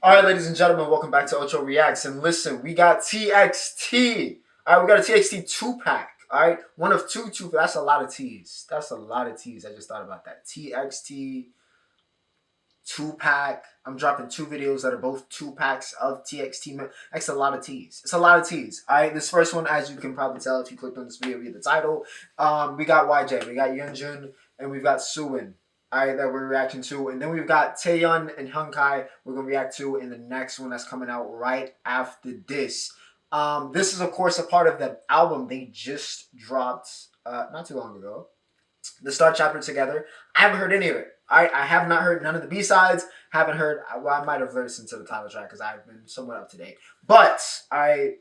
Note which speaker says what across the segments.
Speaker 1: Alright, ladies and gentlemen, welcome back to Ocho Reacts. And listen, we got TXT. Alright, we got a TXT 2-pack. Alright, one of two. That's a lot of T's. That's a lot of T's. I just thought about that. TXT 2-pack. I'm dropping two videos that are both 2-packs of TXT. That's a lot of T's. It's a lot of T's. Alright, this first one, as you can probably tell if you clicked on this video, read the title. We got YJ, we got Yeonjun, and we've got SOOBIN. Alright, that we're reacting to. And then we've got Taeyeon and Hyunkai we're going to react to in the next one that's coming out right after this. This is, of course, a part of the album they just dropped not too long ago. The Star Chapter Together. I haven't heard any of it. Alright, I have not heard none of the B-sides. Haven't heard, well, I might have listened to the title track because I've been somewhat up to date. But I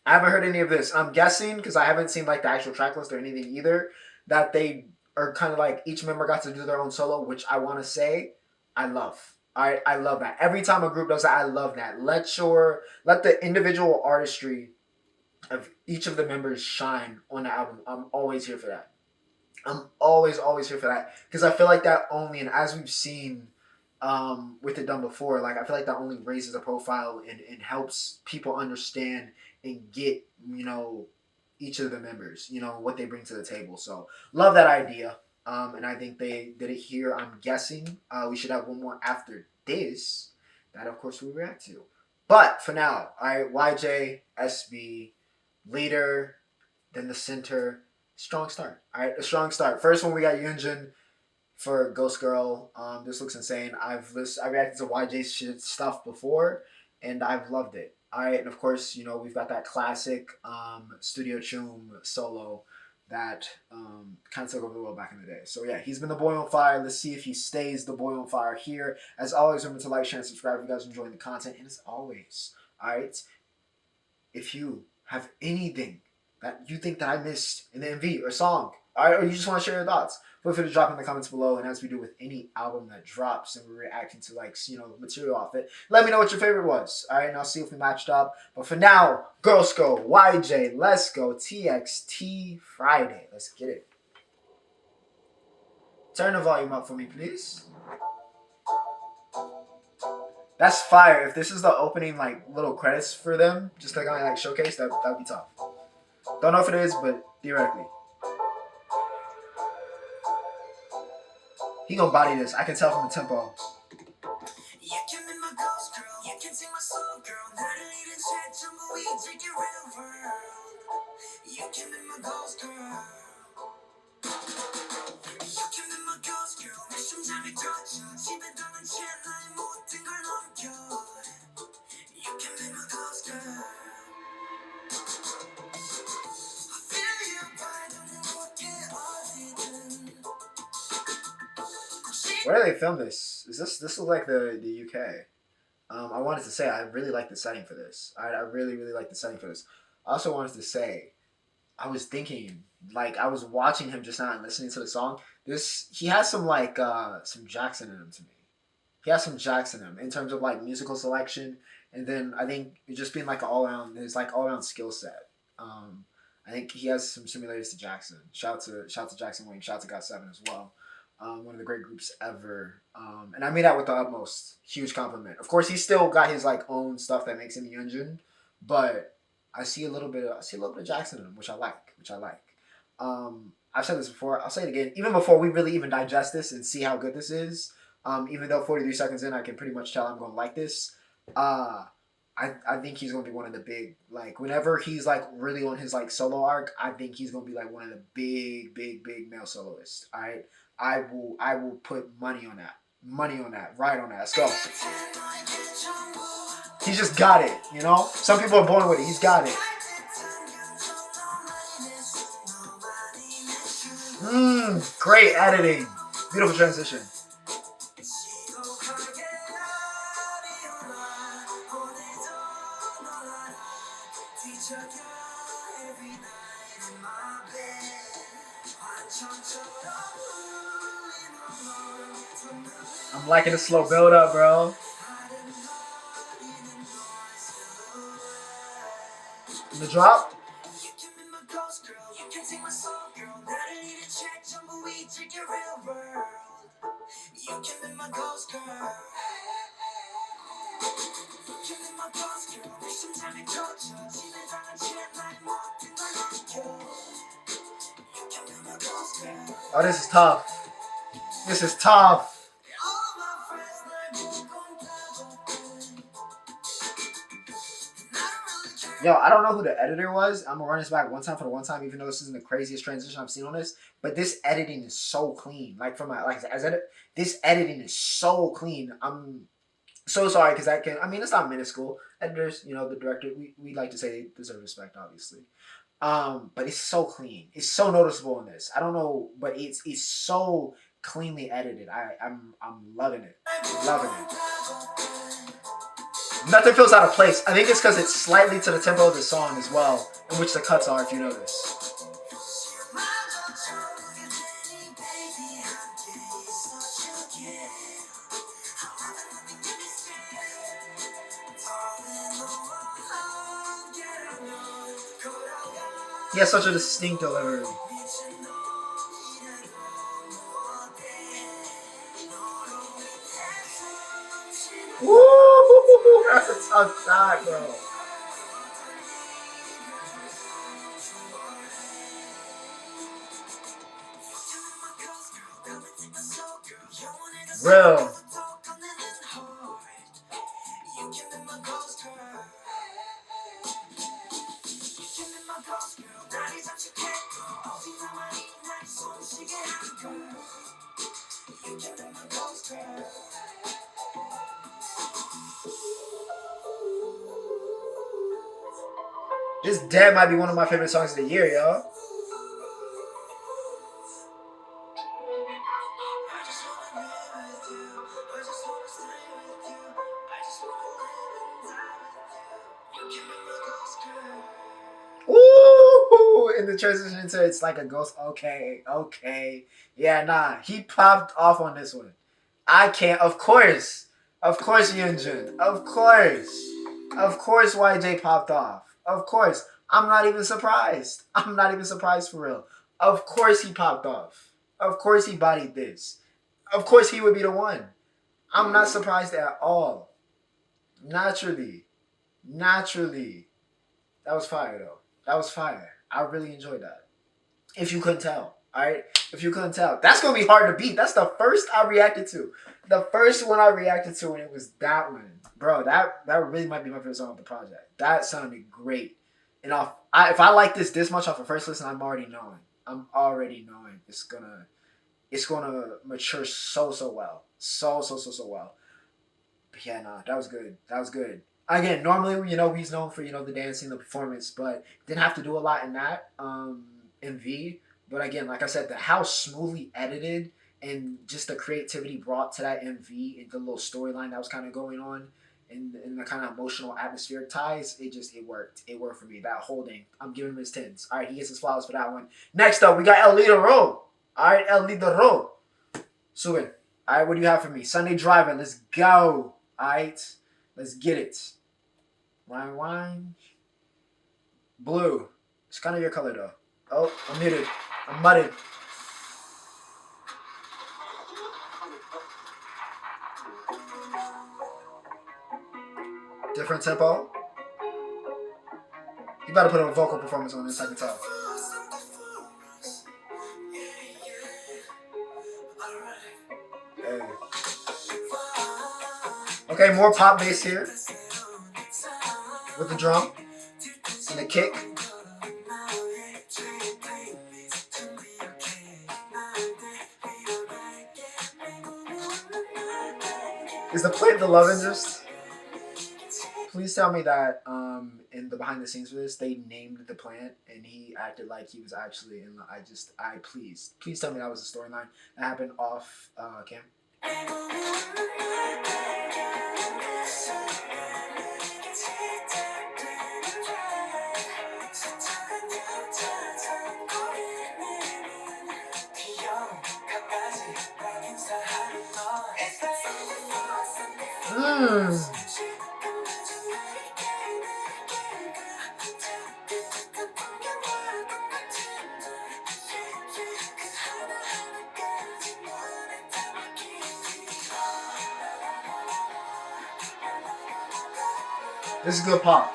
Speaker 1: haven't heard any of this. I'm guessing, because I haven't seen like the actual track list or anything either, that they are kind of like each member got to do their own solo, which I want to say I love. I love that. Every time a group does that, I love that. Let the individual artistry of each of the members shine on the album. I'm always here for that. I'm always here for that, because I feel like that only, and as we've seen with it done before, like I feel like that only raises a profile and helps people understand and get, you know, each of the members, you know, what they bring to the table. So love that idea. And I think they did it here. I'm guessing we should have one more after this that, of course, we react to. But for now, all right, YJ, SB, leader, then the center. Strong start. All right, a strong start. First one, we got Yeonjun for Ghost Girl. This looks insane. I reacted to YJ's stuff before, and I've loved it. All right, and of course, you know, we've got that classic Studio Chum solo that kind of took over the world back in the day. So yeah, he's been the boy on fire. Let's see if he stays the boy on fire here. As always, remember to like, share, and subscribe if you guys are enjoying the content. And as always, all right, if you have anything that you think that I missed in the MV or song, all right, or you just want to share your thoughts, feel free to drop in the comments below. And as we do with any album that drops and we're reacting to, like, you know, material off it, let me know what your favorite was. All right, and I'll see if we matched up. But for now, girls go, YJ, let's go, TXT Friday. Let's get it. Turn the volume up for me, please. That's fire. If this is the opening, like, little credits for them, just like on like showcase, that'd be tough. Don't know if it is, but theoretically. He gonna body this. I can tell from the tempo. You can be my ghost girl. You can take my soul, girl. You can be my ghost girl. You can be my ghost girl. 내 심장이 터져. 집에 가는 채 나의 모든 걸 넘겨. You can be my ghost girl. Where do they film this? This looks like the UK? I wanted to say I really like the setting for this. I really like the setting for this. I also wanted to say, I was thinking, like, I was watching him just now and listening to the song. He has some like some Jackson in him to me. He has some Jackson in him in terms of like musical selection, and then I think it just being like his all around skill set. I think he has some similarities to Jackson. Shout to Jackson Wang. Shout to GOT7 as well. One of the great groups ever. And I mean that with the utmost huge compliment. Of course, he's still got his like own stuff that makes him Yeonjun, but I see a little bit of Jackson in him, which I like. I've said this before. I'll say it again. Even before we really even digest this and see how good this is, even though 43 seconds in, I can pretty much tell I'm going to like this. I think he's going to be one of the big, like, whenever he's like really on his like solo arc, I think he's going to be like one of the big male soloists. All right. I will put money on that. Right on that. Let's go. He just got it, you know? Some people are born with it. He's got it. Great editing. Beautiful transition. I'm liking the slow build up, bro. The drop. Oh, this is tough. This is tough. Yo, I don't know who the editor was. I'm gonna run this back one time for the one time, even though this isn't the craziest transition I've seen on this. But this editing is so clean. Like from my this editing is so clean. I'm so sorry because I can. I mean, it's not minuscule. Editors, you know, the director. We like to say they deserve respect, obviously. But it's so clean. It's so noticeable in this. I don't know, but it's so cleanly edited. I'm loving it. Loving it. Nothing feels out of place. I think it's because it's slightly to the tempo of the song as well, in which the cuts are, if you notice. He has such a distinct delivery. Woo! That's a tough shot, bro. Real. This Dead might be one of my favorite songs of the year, yo. Ooh, in the transition into it's like a ghost. Okay, okay. Yeah, nah. He popped off on this one. I can't. Of course, Yeonjun. Of course. Of course, YJ popped off. Of course. I'm not even surprised. I'm not even surprised for real. Of course he popped off. Of course he bodied this. Of course he would be the one. I'm not surprised at all. Naturally. Naturally. That was fire though. That was fire. I really enjoyed that. If you couldn't tell. Alright? If you couldn't tell. That's gonna be hard to beat. That's the first I reacted to. The first one I reacted to, and it was that one. Bro, that really might be my favorite song of the project. That sounded great. And if I like this much off the first listen, I'm already knowing. I'm already knowing it's gonna mature so well. So well. But yeah, nah, that was good. That was good. Again, normally, you know, he's known for, you know, the dancing, the performance, but didn't have to do a lot in that, in V. But again, like I said, how smoothly edited and just the creativity brought to that MV and the little storyline that was kind of going on and the kind of emotional atmospheric ties, it worked. It worked for me. That holding, I'm giving him his 10s. All right, he gets his flowers for that one. Next up, we got El Lidero. All right, El Lidero. SOOBIN. All right, what do you have for me? Sunday Driver. Let's go. All right, let's get it. Wine. Blue. It's kind of your color though. Oh, I'm muted. I'm mudded. Different tempo. You better put a vocal performance on this, I can tell. Hey. Okay, more pop bass here. With the drum. And the kick. Is the plant the love interest? Please tell me that in the behind the scenes for this, they named the plant and he acted like he was actually in the, please tell me that was a storyline that happened off cam. This is good pop.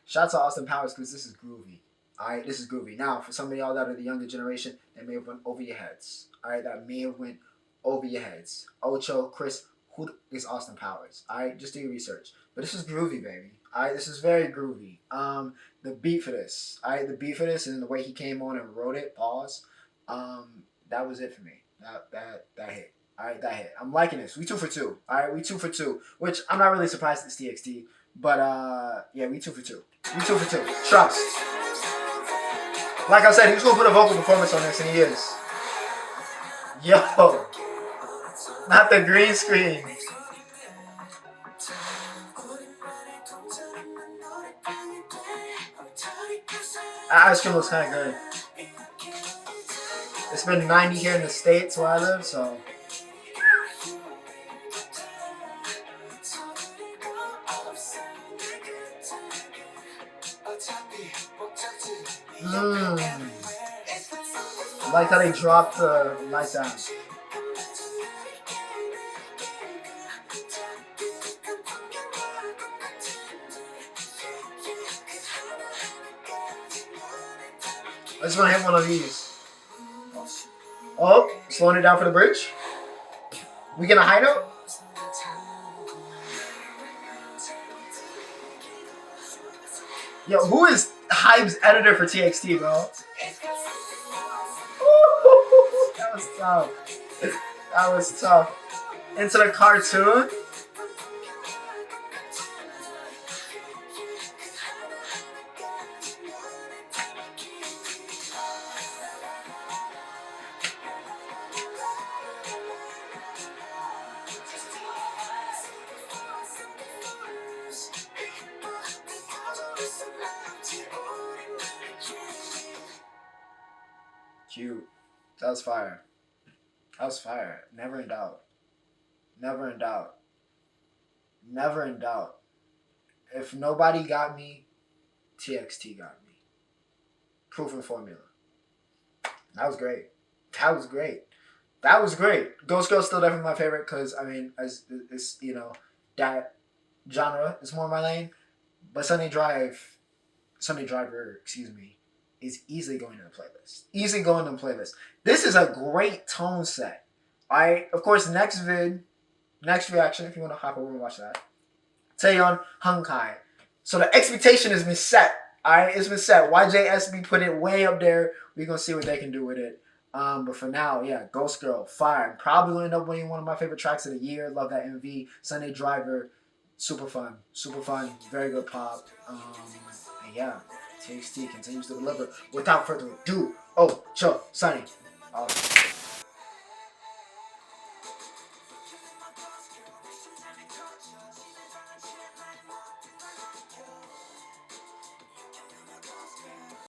Speaker 1: Shout out to Austin Powers because this is groovy. Alright, this is groovy. Now, for some of y'all that are the younger generation, that may have went over your heads. Alright, that may have went over your heads. Ocho, Chris, who is Austin Powers? Alright, just do your research. But this is groovy, baby. Alright, this is very groovy. The beat for this. Alright, the beat for this and the way he came on and wrote it, pause. That was it for me. That hit. Alright, that hit. I'm liking this. We 2 for 2. Alright, we 2 for 2. Which I'm not really surprised it's TXT. But yeah, we 2 for 2. We 2 for 2. Trust. Like I said, he was gonna put a vocal performance on this, and he is. Yo, not the green screen. That ice cream looks kind of good. It's been 90 here in the States where I live, so. I like how they dropped the light down. I just want to hit one of these. Oh, slowing it down for the bridge. We get a high note? Yo, who is Hype's editor for TXT, bro? That was tough. That was tough. Into the cartoon? Cute. That was fire. That was fire. Never in doubt. Never in doubt. Never in doubt. If nobody got me, TXT got me. Proven formula. That was great. That was great. That was great. Ghost Girl's still definitely my favorite because, I mean, as it's, you know, that genre is more my lane. But Sunday Driver, excuse me, is easily going in the playlist. Easily going in the playlist. This is a great tone set. Alright, of course, next reaction, if you want to hop over and watch that. Taeyeon, Hunkai. So the expectation has been set. Alright, it's been set. YJSB put it way up there. We're going to see what they can do with it. But for now, yeah, Ghost Girl, fire. Probably going to end up winning one of my favorite tracks of the year. Love that MV. Sunday Driver, super fun. Super fun. Very good pop. And yeah, TXT continues to deliver. Without further ado, Sunny.